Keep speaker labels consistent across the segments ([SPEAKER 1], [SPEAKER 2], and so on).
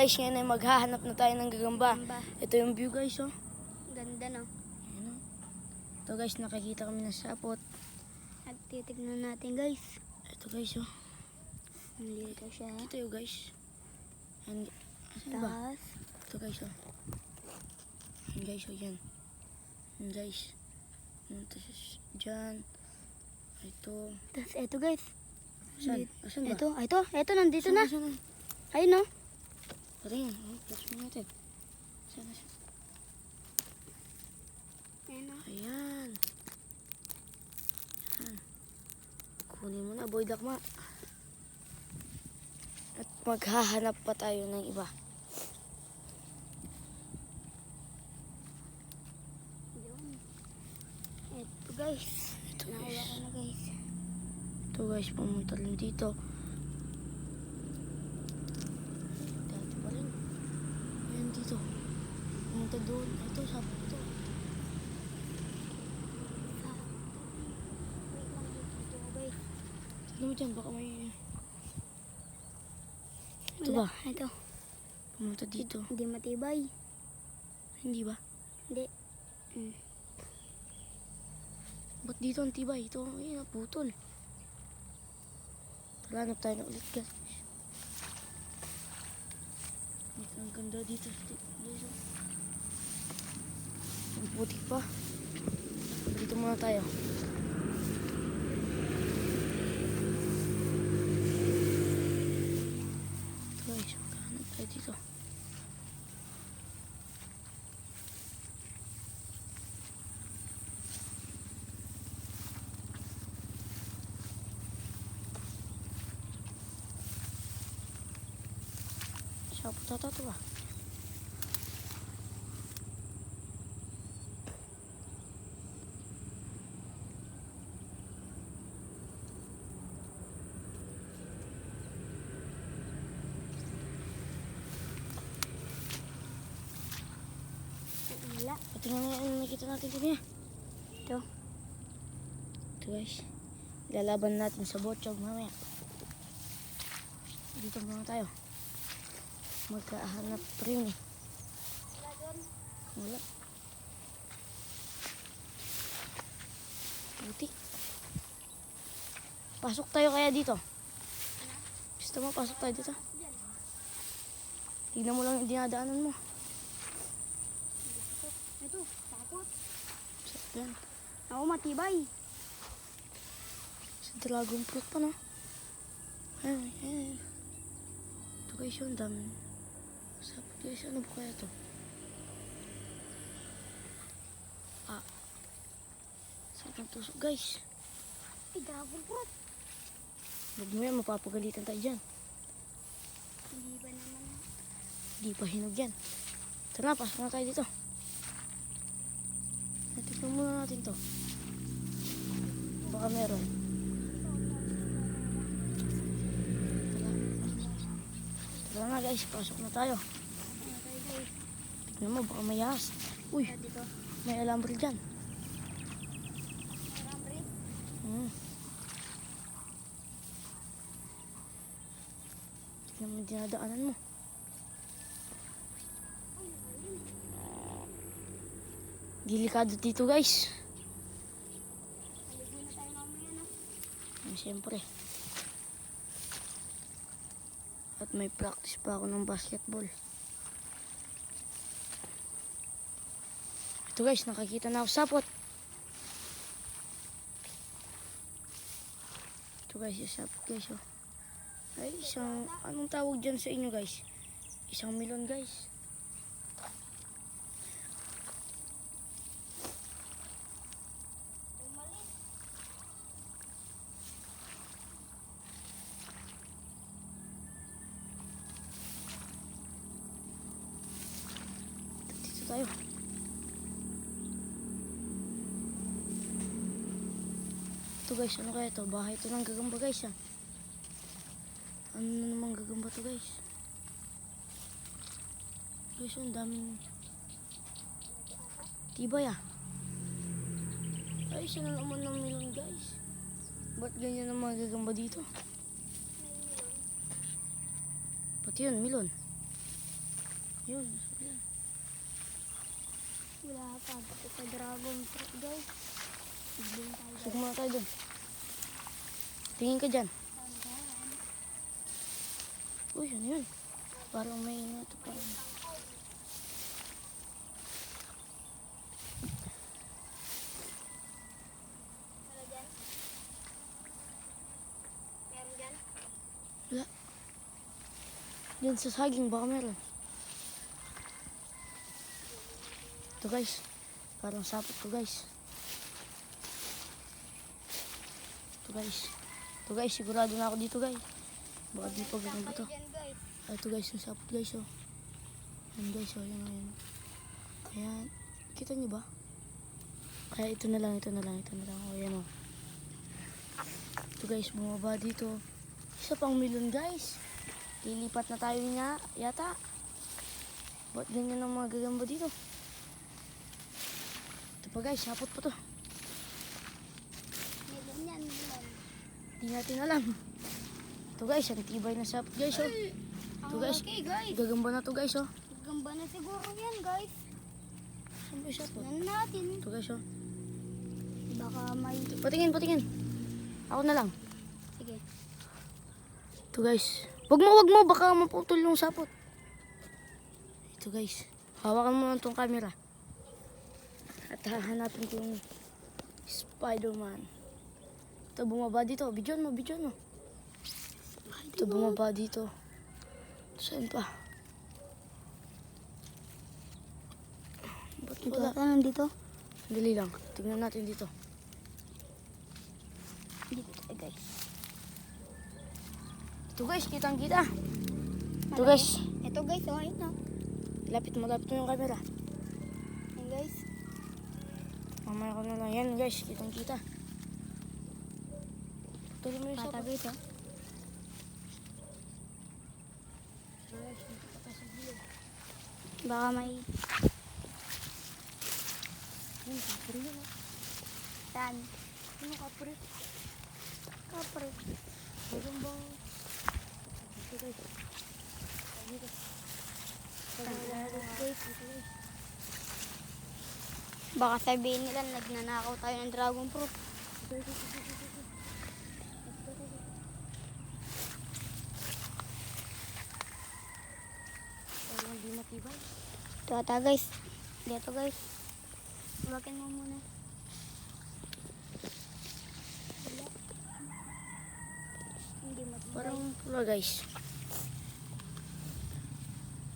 [SPEAKER 1] guys, ngayon ay maghahanap na tayo ng gagamba. Ito yung view guys, oh.
[SPEAKER 2] Ganda, no?
[SPEAKER 1] Ayan, oh. Ito guys, nakakita kami ng sapot.
[SPEAKER 2] At titignan natin, guys.
[SPEAKER 1] Ito guys, oh.
[SPEAKER 2] Nandito siya.
[SPEAKER 1] Ito yung guys. Ayan, asan ba?
[SPEAKER 2] Tapos,
[SPEAKER 1] Ito guys, oh. Ayan guys, oh, yan. Ayan guys. Ito siya dyan. Ito.
[SPEAKER 2] tapos eto, guys.
[SPEAKER 1] Asan? Asan ba?
[SPEAKER 2] Ito, nandito na.
[SPEAKER 1] Asan?
[SPEAKER 2] Ayun, no?
[SPEAKER 1] Patingin, oh. Flash mo natin. Asan?
[SPEAKER 2] Ayun, no?
[SPEAKER 1] Ayan. Ayan. Kunin mo na, boy dakma. At maghahanap pa tayo ng iba.
[SPEAKER 2] Yun. Eto, guys.
[SPEAKER 1] Ito
[SPEAKER 2] Nakuha
[SPEAKER 1] guys.
[SPEAKER 2] ko na, guys.
[SPEAKER 1] Ito guys, pumunta rin dito. Dati pa rin. Ayan dito. Pumunta doon. Ito, sabi ito.
[SPEAKER 2] Wait lang dito, guys.
[SPEAKER 1] Tignan mo dyan, baka may... Ito
[SPEAKER 2] Wala.
[SPEAKER 1] ba?
[SPEAKER 2] Ito.
[SPEAKER 1] Pumunta dito.
[SPEAKER 2] Hindi matibay.
[SPEAKER 1] Hindi ba?
[SPEAKER 2] Hindi.
[SPEAKER 1] Ba't dito ang tibay? Ito, ayun, naputol. Tara, hanap tayo na ulit guys. Ang ganda dito. Dito. Ang putik pa. Dito muna tayo. Ito guys, hanap tayo dito. Siapa tata tu lah.
[SPEAKER 2] Wala.
[SPEAKER 1] Tingnan nga yung nakita natin din.
[SPEAKER 2] Ito.
[SPEAKER 1] Ito guys. Lalaban natin sa botchog mamaya. Dito muna tayo. Magkahanap rin eh. Wala. Buti. Pasok tayo kaya dito. Gusto mo pasok tayo dito? Tignan mo lang yung dinadaanan mo.
[SPEAKER 2] Ito, takot.
[SPEAKER 1] Sarap yan.
[SPEAKER 2] Ako matibay.
[SPEAKER 1] Sa dragon fruit pa no? Ayan, ayan. Ito guys yung dami. Sapot guys, ano ba kaya ito? Ah. Sarap ng tusok guys.
[SPEAKER 2] Ay, dragon fruit.
[SPEAKER 1] Huwag mo yan, mapapagalitan tayo dyan.
[SPEAKER 2] Hindi ba naman?
[SPEAKER 1] Di pa hinog yan. Tara, pasok na tayo dito. Natikman muna natin to. Baka meron. Tara na guys, pasok na tayo.
[SPEAKER 2] Okay, guys.
[SPEAKER 1] Tignan mo, baka may ahas. Uy,
[SPEAKER 2] Dito.
[SPEAKER 1] may alambre dyan.
[SPEAKER 2] Alambre.
[SPEAKER 1] Tignan mo yung dinadaanan mo. Delikado dito guys.
[SPEAKER 2] Aligo na tayo mamaya, no?
[SPEAKER 1] Siyempre. At may practice pa ako ng basketball. Ito guys, nakakita na ako sapot. Ito guys, yung sapot guys. Oh. Ay, isang, anong tawag dyan sa inyo guys? Isang milon guys. Dito tayo. Ito guys, ano kaya ito? Bahay ito ng gagamba guys ah. Ano na naman gagamba to guys? Guys, ang daming tibay ah. Ay, siya na naman ng milon guys. Ba't ganyan ang mga gagamba dito? Pati yun, milon. Yun. Yan.
[SPEAKER 2] Wala pa. Ito sa dragon fruit guys. Bibili tayo
[SPEAKER 1] Sige muna tayo dun. Tingin ka dyan. Uy, ano yun? Parang may ito pa.
[SPEAKER 2] Wala dyan? Meron dyan?
[SPEAKER 1] Wala. Yan sa saging, baka meron. Ito guys. Parang sapot to guys. Ito guys. Ito guys, sigurado na ako dito guys. Baka di pa ganun ba to?
[SPEAKER 2] Dyan guys.
[SPEAKER 1] Ito guys, yung sapot guys oh. Yan guys oh, yan oh, yan. Ayan. Kita nyo ba? Kaya ito na lang, ito na lang, ito na lang. Oh, yan oh. Ito guys, bumaba dito. Isa pang melon guys. Lilipat na tayo niya, yata. Ba't ganyan ang mga gagamba dito? Ito pa guys, sapot pa to.
[SPEAKER 2] Meron yan, meron.
[SPEAKER 1] Hindi natin alam. Ito guys, ang tibay na sapot guys oh. Ito guys,
[SPEAKER 2] Okay guys.
[SPEAKER 1] gagamba na to guys oh.
[SPEAKER 2] Gamba na siguro yan guys.
[SPEAKER 1] Saan ba yung sapot?
[SPEAKER 2] Nan natin.
[SPEAKER 1] Ito guys oh.
[SPEAKER 2] Baka may...
[SPEAKER 1] Patingin, patingin. Ako na lang.
[SPEAKER 2] Sige.
[SPEAKER 1] Ito guys. Wag mo, baka maputol yung sapot. Ito guys. Hawakan mo lang tong camera. At hahanapin ko yung Spider-Man. Ito bumaba dito. Bidyon mo, bidyon mo. Ito bumaba dito. Saan pa? Ba't
[SPEAKER 2] Ito
[SPEAKER 1] wala?
[SPEAKER 2] ata nandito.
[SPEAKER 1] Dali lang. Tingnan natin dito.
[SPEAKER 2] Dito tayo guys.
[SPEAKER 1] Ito guys, kitang kita. Ito guys.
[SPEAKER 2] Ito guys, oh ito.
[SPEAKER 1] Lapit mo yung camera.
[SPEAKER 2] Yan guys.
[SPEAKER 1] Mamaya ko na lang. Yan guys, kitang kita. Tuloy mo yung
[SPEAKER 2] Bata
[SPEAKER 1] sapot.
[SPEAKER 2] guys, oh. Baka may...
[SPEAKER 1] Yan, kapre yun ah.
[SPEAKER 2] Saan?
[SPEAKER 1] Ano kapre?
[SPEAKER 2] Kapre.
[SPEAKER 1] Meron bang... Ito guys. Dito.
[SPEAKER 2] Baka sabihin nila nagnanakaw tayo ng dragon fruit.
[SPEAKER 1] Parang di matibay.
[SPEAKER 2] Ito ata guys. Dito guys. Iwakin mo muna. Wala. Hindi matibay.
[SPEAKER 1] Parang pula guys.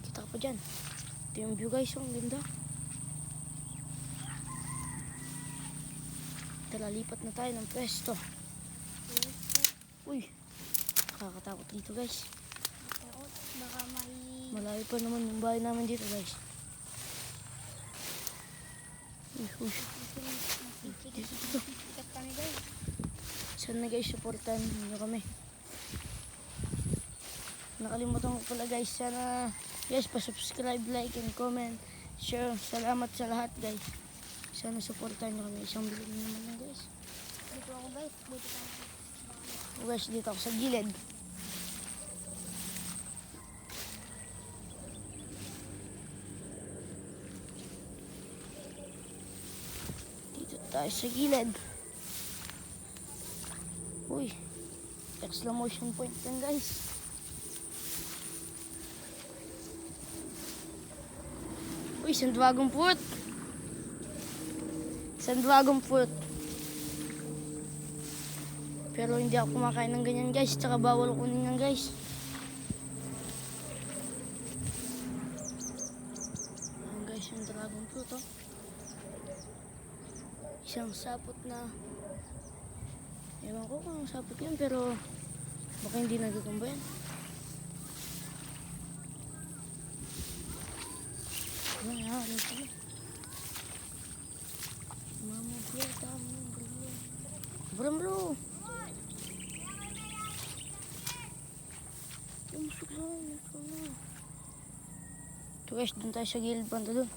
[SPEAKER 1] Kita ka pa dyan. Ito yung view guys, ang ganda. Tara, lipat na tayo ng pwesto. Uy, nakakatakot dito guys.
[SPEAKER 2] Takot. Baka may...
[SPEAKER 1] Malayo pa naman yung bahay namin dito guys. Uy.
[SPEAKER 2] Sikat kami guys.
[SPEAKER 1] Sana guys, supportan niyo kami. Nakalimutan ko pala guys, sana guys pa-subscribe, like, and comment, share. Salamat sa lahat guys. Sana supportan niyo kami. Isang bilhin naman lang guys.
[SPEAKER 2] Dito ako guys. Dito tayo.
[SPEAKER 1] Guys, dito ako sa gilid. Dito tayo sa gilid. Uy, exclamation point lang guys. Uy, sandwagon fruit. Sandwagon fruit. Pero hindi ako kumakain ng ganyan guys. Tsaka bawal kunin yan guys. Ayan guys, yung dragon fruit oh. Isang sapot na. Ewan ko kung sapot yan pero baka hindi nagagamba yan. Ayan, ayan kami. Mama, biya, tama, bro. Bro. Umusok lang, umusok lang. Ito guys, dun tayo sa gilid banda dun.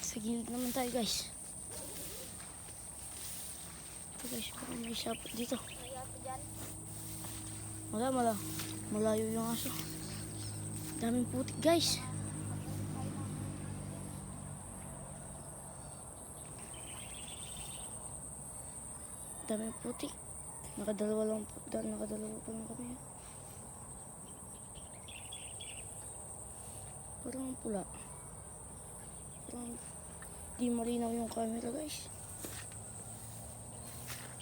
[SPEAKER 1] Sa gilid naman tayo guys. Ito guys, parang may sapot dito.
[SPEAKER 2] May aso dyan.
[SPEAKER 1] Malayo yung aso. Daming putik guys. Daming putik. Nakadalawa pa lang kami. Parang pula. Parang di malinaw yung camera guys.